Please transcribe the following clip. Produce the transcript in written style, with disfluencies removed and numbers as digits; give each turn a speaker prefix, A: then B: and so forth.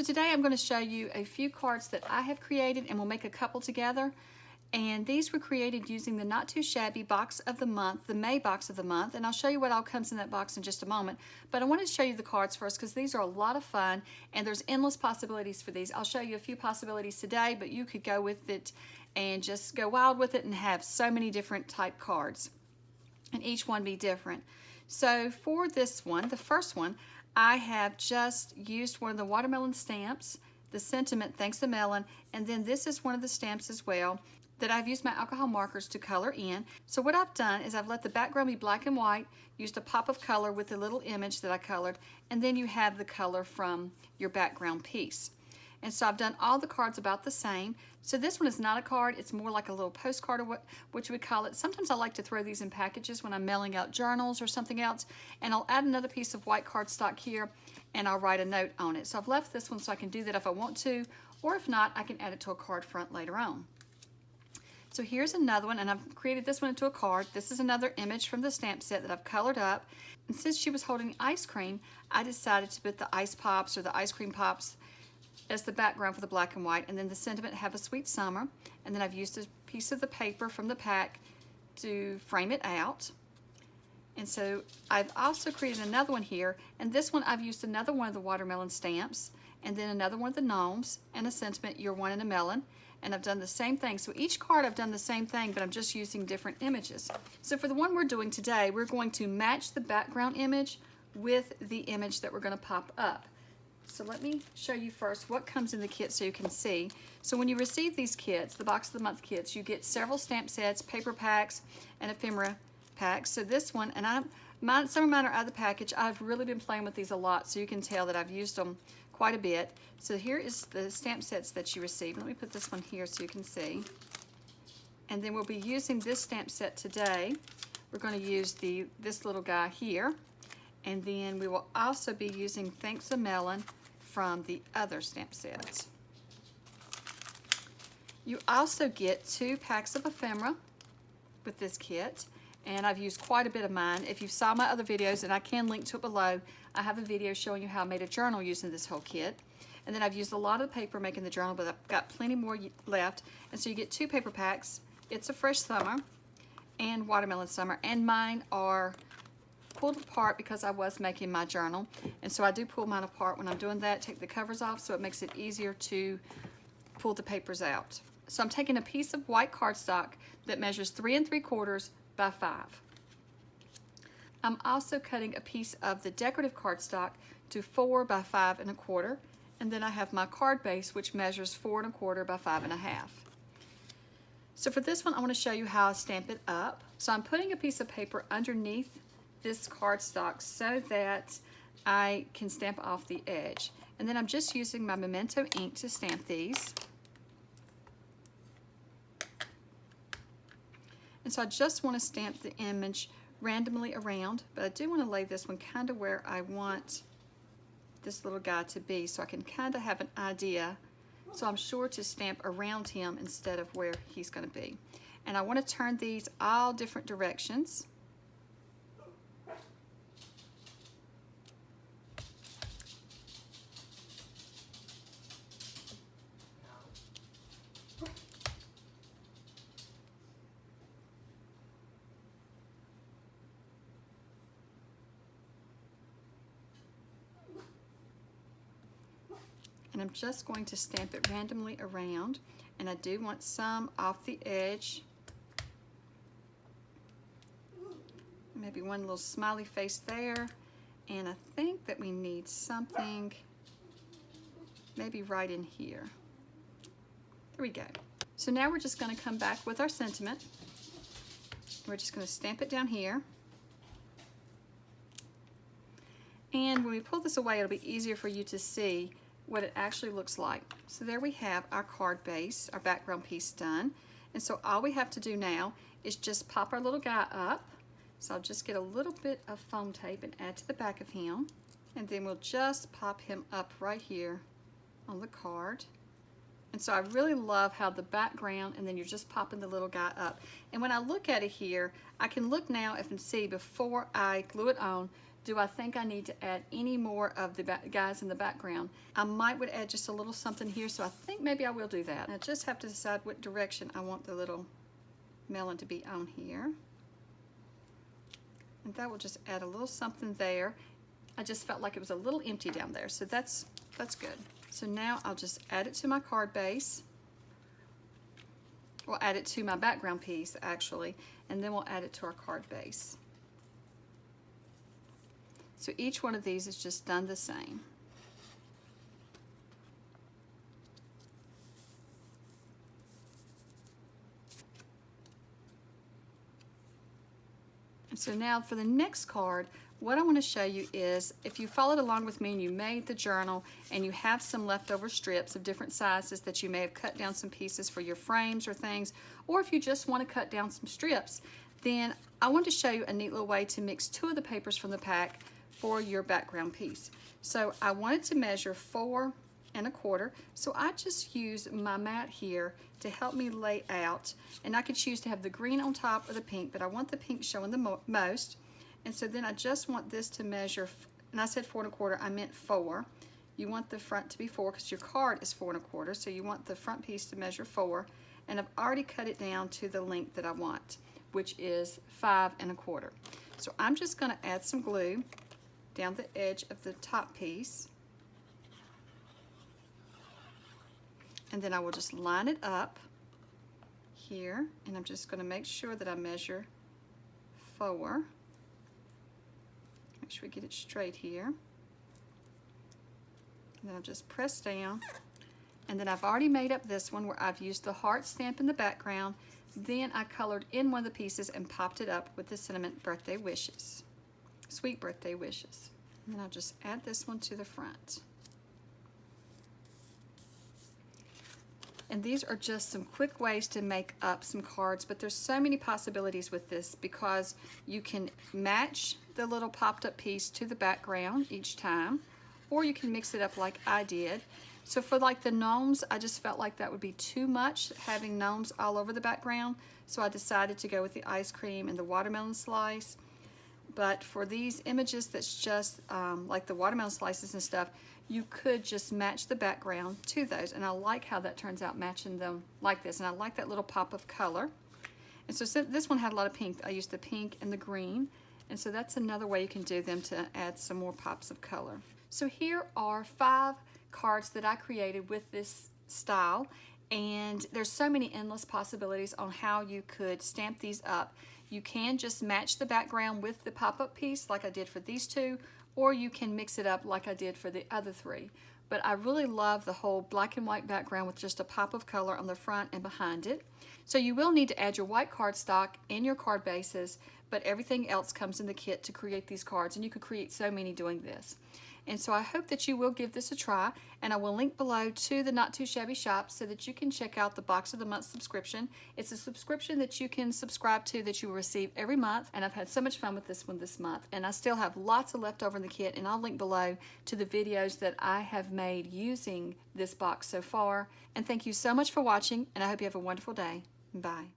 A: So today I'm going to show you a few cards that I have created, and we'll make a couple together. And these were created using the Not Too Shabby box of the month, the May box of the month, and I'll show you what all comes in that box in just a moment. But I wanted to show you the cards first because these are a lot of fun and there's endless possibilities for these. I'll show you a few possibilities today, but you could go with it and just go wild with it and have so many different type cards, and each one be different. So for this one, the first one, I have just used one of the watermelon stamps, the sentiment, thanks a melon, and then this is one of the stamps as well that I've used my alcohol markers to color in. So what I've done is I've let the background be black and white, used a pop of color with the little image that I colored, and then you have the color from your background piece. And so I've done all the cards about the same. So this one is not a card, it's more like a little postcard, or what you would call it. Sometimes I like to throw these in packages when I'm mailing out journals or something else, and I'll add another piece of white cardstock here and I'll write a note on it. So I've left this one so I can do that if I want to, or if not, I can add it to a card front later on. So here's another one, and I've created this one into a card. This is another image from the stamp set that I've colored up. And since she was holding ice cream, I decided to put the ice pops or the ice cream pops as the background for the black and white, and then the sentiment, have a sweet summer. And then I've used a piece of the paper from the pack to frame it out. And so I've also created another one here, and this one I've used another one of the watermelon stamps, and then another one of the gnomes, and a sentiment, you're one in a melon. And I've done the same thing. So each card I've done the same thing, but I'm just using different images. So for the one we're doing today, we're going to match the background image with the image that we're going to pop up. So let me show you first what comes in the kit so you can see. So when you receive these kits, the box of the month kits, you get several stamp sets, paper packs, and ephemera packs. So this one, and some of mine are out of the package. I've really been playing with these a lot, so you can tell that I've used them quite a bit. So here is the stamp sets that you receive. Let me put this one here so you can see. And then we'll be using this stamp set today. We're going to use this little guy here. And then we will also be using Thanks a Melon from the other stamp sets. You also get 2 packs of ephemera with this kit. And I've used quite a bit of mine. If you saw my other videos, and I can link to it below, I have a video showing you how I made a journal using this whole kit. And then I've used a lot of paper making the journal, but I've got plenty more left. And so you get 2 paper packs. It's a Fresh Summer and Watermelon Summer. And mine are pulled apart because I was making my journal. And so I do pull mine apart when I'm doing that, take the covers off, so it makes it easier to pull the papers out. So I'm taking a piece of white cardstock that measures 3 3/4 by 5. I'm also cutting a piece of the decorative cardstock to 4 by 5 1/4, and then I have my card base, which measures 4 1/4 by 5 1/2. So for this one, I want to show you how I stamp it up. So I'm putting a piece of paper underneath this cardstock so that I can stamp off the edge. And then I'm just using my Memento ink to stamp these. And so I just want to stamp the image randomly around, but I do want to lay this one kind of where I want this little guy to be, so I can kind of have an idea. So I'm sure to stamp around him instead of where he's going to be. And I want to turn these all different directions. And I'm just going to stamp it randomly around, and I do want some off the edge. Maybe one little smiley face there, and I think that we need something maybe right in here. There we go. So now we're just going to come back with our sentiment. We're just going to stamp it down here. And when we pull this away, it'll be easier for you to see what it actually looks like. So there we have our card base, our background piece done. And so all we have to do now is just pop our little guy up. So I'll just get a little bit of foam tape and add to the back of him. And then we'll just pop him up right here on the card. And so I really love how the background, and then you're just popping the little guy up. And when I look at it here, I can look now and see before I glue it on do I think I need to add any more of the guys in the background. I would add just a little something here, so I think maybe I will do that. I just have to decide what direction I want the little melon to be on here. And that will just add a little something there. I just felt like it was a little empty down there, so that's good. So now I'll just add it to my card base. We'll add it to my background piece actually, and then we'll add it to our card base. So each one of these is just done the same. And so now for the next card, what I want to show you is, if you followed along with me and you made the journal and you have some leftover strips of different sizes that you may have cut down some pieces for your frames or things, or if you just want to cut down some strips, then I want to show you a neat little way to mix 2 of the papers from the pack for your background piece. So I wanted to measure 4 1/4, so I just use my mat here to help me lay out, and I could choose to have the green on top or the pink, but I want the pink showing the most. And so then I just want this to measure, and I said 4 1/4, I meant 4. You want the front to be 4 because your card is 4 1/4, so you want the front piece to measure 4, and I've already cut it down to the length that I want, which is 5 1/4. So I'm just going to add some glue down the edge of the top piece, and then I will just line it up here, and I'm just going to make sure that I measure 4. Make sure we get it straight here. And then I'll just press down, and then I've already made up this one where I've used the heart stamp in the background. Then I colored in one of the pieces and popped it up with the sentiment birthday wishes. Sweet birthday wishes. And then I'll just add this one to the front. And these are just some quick ways to make up some cards, but there's so many possibilities with this because you can match the little popped up piece to the background each time, or you can mix it up like I did. So for like the gnomes, I just felt like that would be too much, having gnomes all over the background, so I decided to go with the ice cream and the watermelon slice. But for these images that's just like the watermelon slices and stuff, you could just match the background to those, and I like how that turns out matching them like this, and I like that little pop of color. And so since this one had a lot of pink, I used the pink and the green, and so that's another way you can do them to add some more pops of color. So here are 5 cards that I created with this style, and there's so many endless possibilities on how you could stamp these up. You can just match the background with the pop-up piece like I did for these 2, or you can mix it up like I did for the other 3. But I really love the whole black and white background with just a pop of color on the front and behind it. So you will need to add your white cardstock in your card bases, but everything else comes in the kit to create these cards, and you could create so many doing this. And so I hope that you will give this a try, and I will link below to the Not Too Shabby shop so that you can check out the Box of the Month subscription. It's a subscription that you can subscribe to that you will receive every month, and I've had so much fun with this one this month. And I still have lots of left over in the kit, and I'll link below to the videos that I have made using this box so far. And thank you so much for watching, and I hope you have a wonderful day. Bye.